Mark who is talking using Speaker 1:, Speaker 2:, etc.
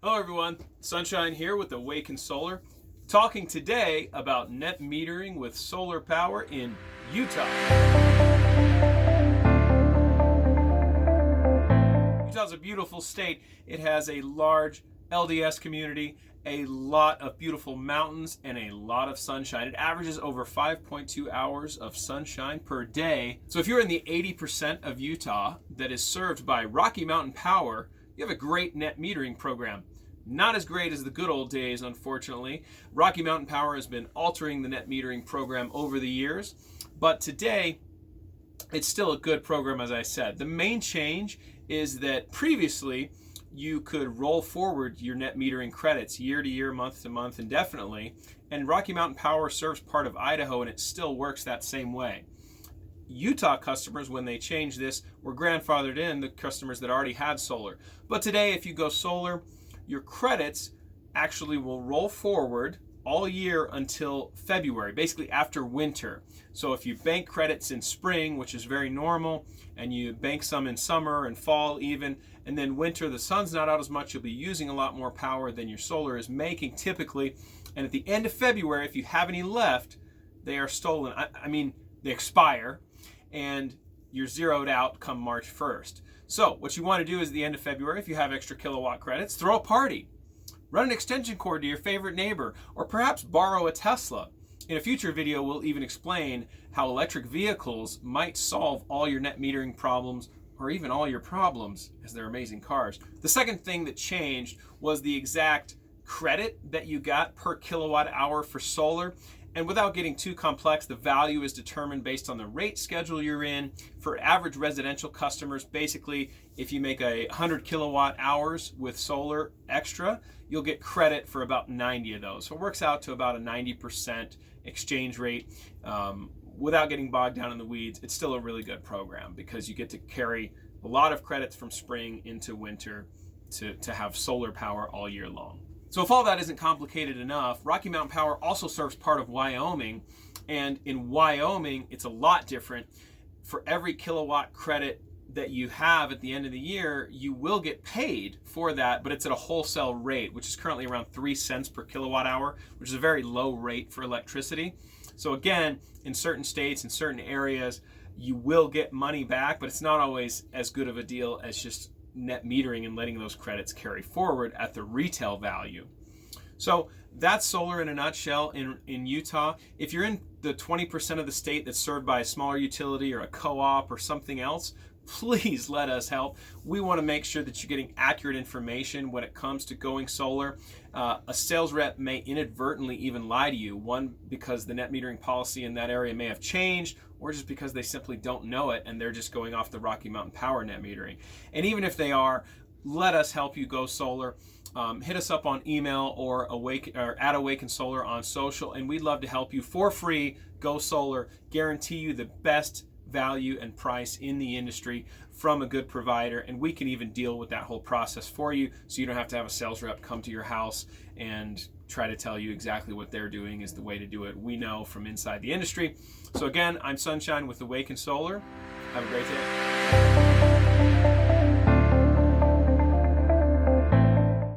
Speaker 1: Hello everyone, Sunshine here with Awaken Solar, talking today about net metering with solar power in Utah. Utah's a beautiful state. It has a large LDS community, a lot of beautiful mountains, and a lot of sunshine. It averages over 5.2 hours of sunshine per day. So if you're in the 80% of Utah that is served by Rocky Mountain Power, you have a great net metering program. Not as great as the good old days, unfortunately. Rocky Mountain Power has been altering the net metering program over the years, but today it's still a good program, as I said. The main change is that previously you could roll forward your net metering credits year to year, month to month, indefinitely, and Rocky Mountain Power serves part of Idaho and it still works that same way. Utah customers, when they changed this, were grandfathered in, the customers that already had solar. But today, if you go solar, your credits actually will roll forward all year until February, basically after winter. So if you bank credits in spring, which is very normal, and you bank some in summer and fall even, and then winter, the sun's not out as much, you'll be using a lot more power than your solar is making typically. And at the end of February, if you have any left, they are stolen. I mean, they expire, and you're zeroed out come March 1st. So what you want to do is at the end of February, if you have extra kilowatt credits, throw a party. Run an extension cord to your favorite neighbor, or perhaps borrow a Tesla. In a future video, we'll even explain how electric vehicles might solve all your net metering problems, or even all your problems, as they're amazing cars. The second thing that changed was the exact credit that you got per kilowatt hour for solar. And without getting too complex, the value is determined based on the rate schedule you're in. For average residential customers, basically, if you make 100 kilowatt hours with solar extra, you'll get credit for about 90 of those. So it works out to about a 90% exchange rate. Without getting bogged down in the weeds, it's still a really good program because you get to carry a lot of credits from spring into winter to have solar power all year long. So if all that isn't complicated enough, Rocky Mountain Power also serves part of Wyoming, and in Wyoming, it's a lot different. For every kilowatt credit that you have at the end of the year, you will get paid for that, but it's at a wholesale rate, which is currently around 3 cents per kilowatt hour, which is a very low rate for electricity. So again, in certain states, in certain areas, you will get money back, but it's not always as good of a deal as just net metering and letting those credits carry forward at the retail value. So that's solar in a nutshell in Utah. If you're in the 20% of the state that's served by a smaller utility or a co-op or something else, please let us help. We want to make sure that you're getting accurate information when it comes to going solar. A sales rep may inadvertently even lie to you, one, because the net metering policy in that area may have changed, or just because they simply don't know it and they're just going off the Rocky Mountain Power net metering. And even if they are, let us help you go solar. Hit us up on email or at Awaken Solar on social, and we'd love to help you for free go solar, guarantee you the best value and price in the industry from a good provider, and we can even deal with that whole process for you so you don't have to have a sales rep come to your house and try to tell you exactly what they're doing is the way to do it. We know from inside the industry. So again, I'm Sunshine with Awaken Solar. Have a great day.